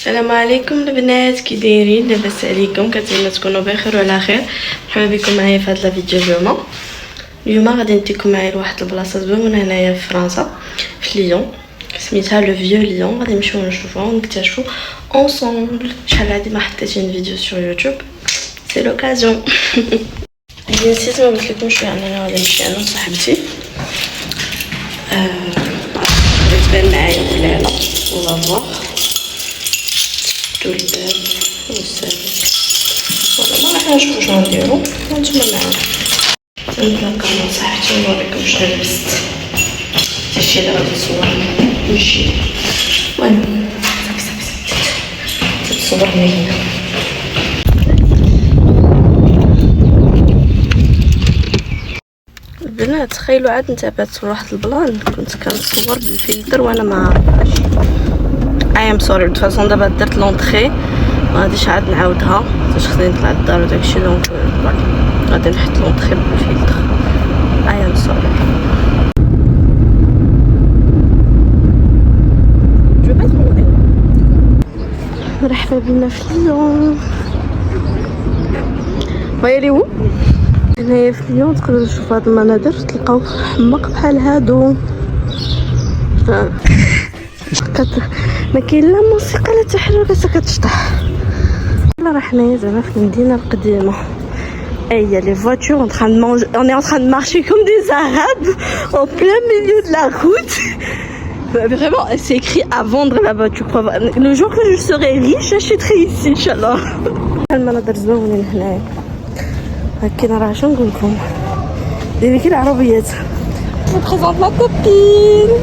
السلام عليكم البنات، كي دايرين؟ لاباس عليكم؟ كنتمنى تكونوا بخير وعلى خير. مرحبا بكم معايا في هذا الفيديو. اليوم غادي نديكم معايا لواحد البلاصه زوينه هنايا في فرنسا في ليون، سميتها لو فيو ليون. غادي نمشيو نشوفوها ونكتشفوا اونصومبل. شحال هادي ما حطيتش فيديو سور يوتيوب، سي لوكازيون. نسيت ما قلت لكمش، يعني انا غادي نمشي انا وصاحبتي. تبان معايا ولاله ولا فوار الباب والسالك. والله ما راح نشوفو شنو نديرو وانتوما معانا. نتلاقى مع صاحبتي ونوريكم شنو لبست. هادشي اللي غادي نصور نمشي. المهم صافي تتصورني هنا. البنات تخيلوا عاد نتابعت واحد البلان كنت كنصور بالفلتر وانا ما عارفاش. اي ام سوري دو فاصون. دابا درت لونطري ما غاديش عاد نعاودها حيت خصني نطلع للدار وداكشي. دونك غادي نحط لونطري بالفلتر. اي ام سوري. مرحبا بنا في ليون. بايريو هنايا في ليون تقدروا تشوفوا هاد المناظر، تلقاو حماق بحال هادو. ما كاين لا موسيقى لا تحرك، كتشطح. راه حنايا زعما في المدينه القديمه. اي لي فواتور en train de manger, on est en train de marcher comme des arabes en plein milieu de la route. Vraiment, c'est écrit à vendre là-bas, tu crois? Le jour que je serai riche, j'achèterai ici, inchallah. المناظر زوينين هنايا. هكا راه شنو نقول لكم، ديري كي العربيات. Je vous présente ma copine.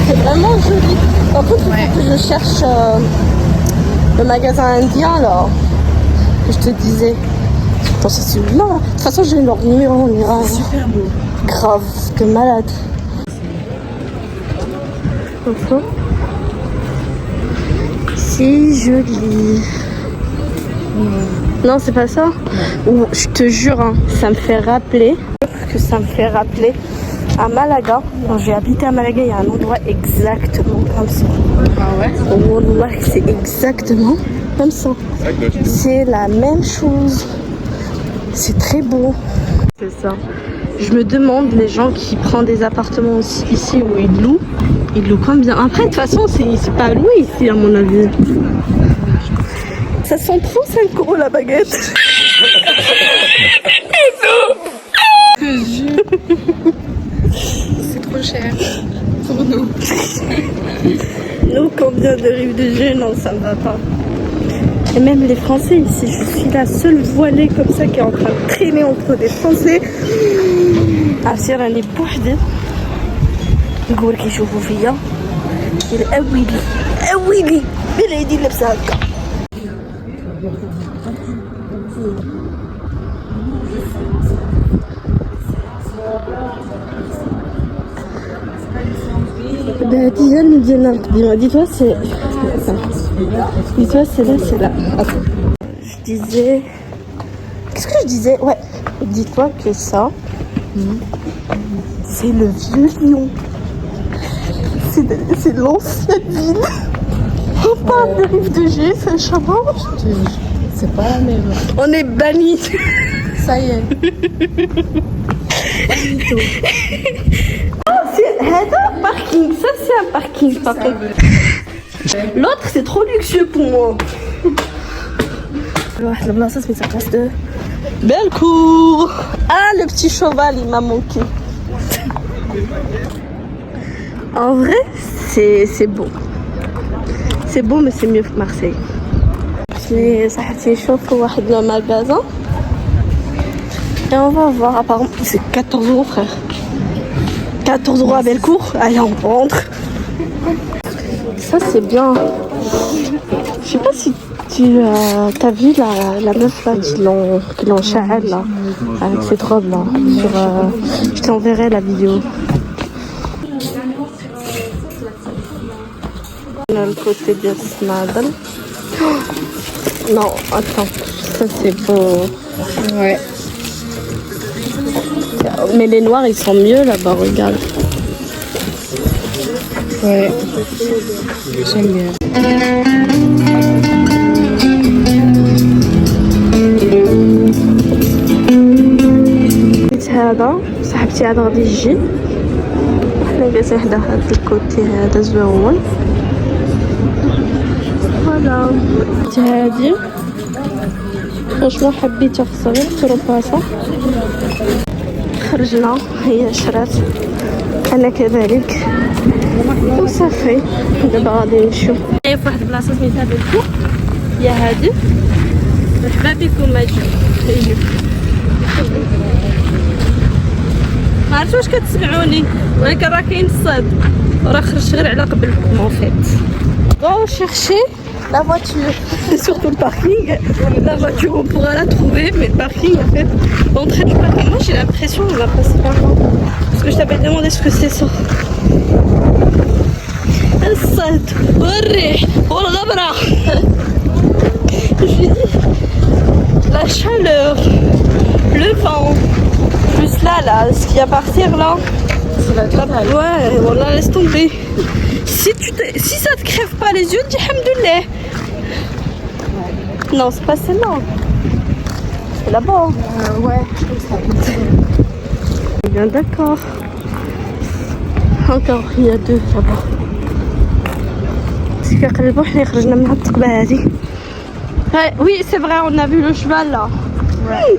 C'est vraiment joli. Par contre, il faut que je cherche le magasin indien là que je te disais. Je pense que c'est celui-là. De toute façon, j'ai leur numéro, on ira. Super beau. Grave, que malade. C'est joli. Non, c'est pas ça. Ou je te jure, hein, ça me fait rappeler à Malaga. Quand j'ai habité à Malaga, il y a un endroit exactement comme ça. Ah ouais? Wallah, c'est exactement comme ça. C'est la même chose. C'est très beau. C'est ça. Je me demande, les gens qui prennent des appartements ici où ils louent combien? Après, de toute façon, c'est pas loué ici, à mon avis. Ça sent trop 5 € la baguette. C'est trop cher pour nous. Nous, quand on vient de Rive de Gier, non, ça ne va pas. Et même les Français ici, je suis la seule voilée comme ça qui est en train de traîner entre des Français. عرفتي راني بوحدي نقول كيشوفوا فيا اويلي بلادي لابسه هكا. هادي هي المدينة القديمة. Dis-toi c'est... Dis-toi c'est là. Je disais... Qu'est-ce que je disais? Ouais. Dis-toi que ça... C'est le vieux Lyon. C'est l'ancienne ville. On parle de Rive de Gier, c'est charmant. C'est pas la même. On est bannis. Ça y est. C'est parking. Ça c'est un parking par contre. L'autre c'est trop luxueux pour moi. La place c'est sa place de Bellecour. Ah, le petit cheval il m'a manqué. En vrai c'est beau. C'est beau mais c'est mieux que Marseille. Mais ça a chauffe واحد le magasin. Et on va voir, apparemment c'est 14 € frère. 14 € à Bellecour. Allez on rentre. Ça c'est bien. Je sais pas si tu as vu la meuf là qui l'ont chahal là avec cette robe là sur, je t'enverrai la vidéo. On a le côté de Snadel. Non attends, ça c'est beau. Ouais. Mais les noirs ils sont mieux là-bas, regarde. Ouais. J'aime bien. هذا صاحبتي هذا غادي يجي، حنا جالسين حدا هاد الكوتي هذا زوين. فوالا هادي فرانشمون حبيتها، خاصها غير تروباسا. خرجنا، هي شرات انا كذلك وصافي. دابا غادي نمشيو في واحد البلاصه سميتها بلكو، هي هادي. مرحبا بكم، اجيو. ما عرفتش واش كتسمعوني، ولكن راه كاين الصاد وراه خرجت غير على قبلكم اون فيت. Bon, chercher la voiture, surtout le parking. La voiture, on pourra la trouver, mais le parking, en fait, l'entrée du parking. Moi, j'ai l'impression qu'on va passer par là. Parce que je t'avais demandé ce que c'est ça. الصد والريح والغبرة. Je lui dis, la chaleur, le vent, plus là, ce qu'il y a par terre là. Ça va être pas mal. Ouais, voilà, laisse tomber. Si ça te crève pas les yeux, dis hamdoulilah. Non, c'est pas celle-là. C'est là-bas. Ouais, je trouve ça. Bien d'accord. Encore, il y a deux là-bas. C'est كنقلبوا حنا خرجنا من هاد الثقبة هادي. Oui, c'est vrai, on a vu le cheval là. Ouais.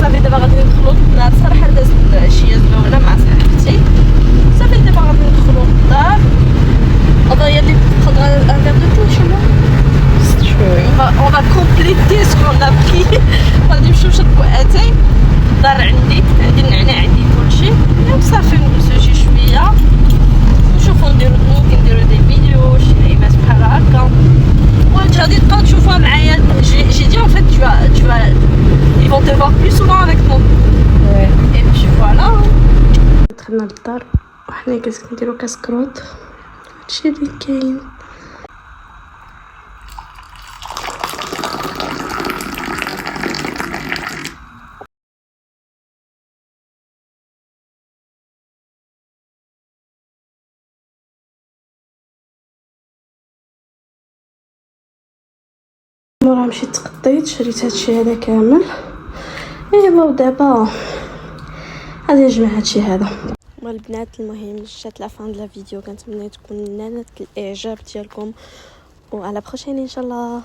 صافي دابا غادي ندخلو للدار. صراحه دازت شي زوينه مع صاحبتي. صافي دابا غادي ندخلو للدار. Il y a des prendre un verre de thé chez moi. Si tu veux. On va compléter ce qu'on a pris. غادي نمشيو نشربو اتاي. الدار عندي النعناع، عندي كلشي. صافي نجلسو شي شويه نشوفو ممكن نديرو دي فيديو شي لعيبات بحال هكا. وانت غادي تبقاو تشوفوها معايا. J'ai dit en fait ils vont te voir plus souvent avec moi. Ouais. Et puis voilà. دخلنا للدار وحنا جالسين نديرو كاسكروط. هادشي اللي كاين. مورا مشيت تقضيت، شريت هادشي هذا كامل. ايوا ودابا غادي نجمع هادشي هذا. والبنات المهم جات لا فان د لا فيديو، كنتمنى تكون نالت الاعجاب ديالكم، وعلى بروشين ان شاء الله.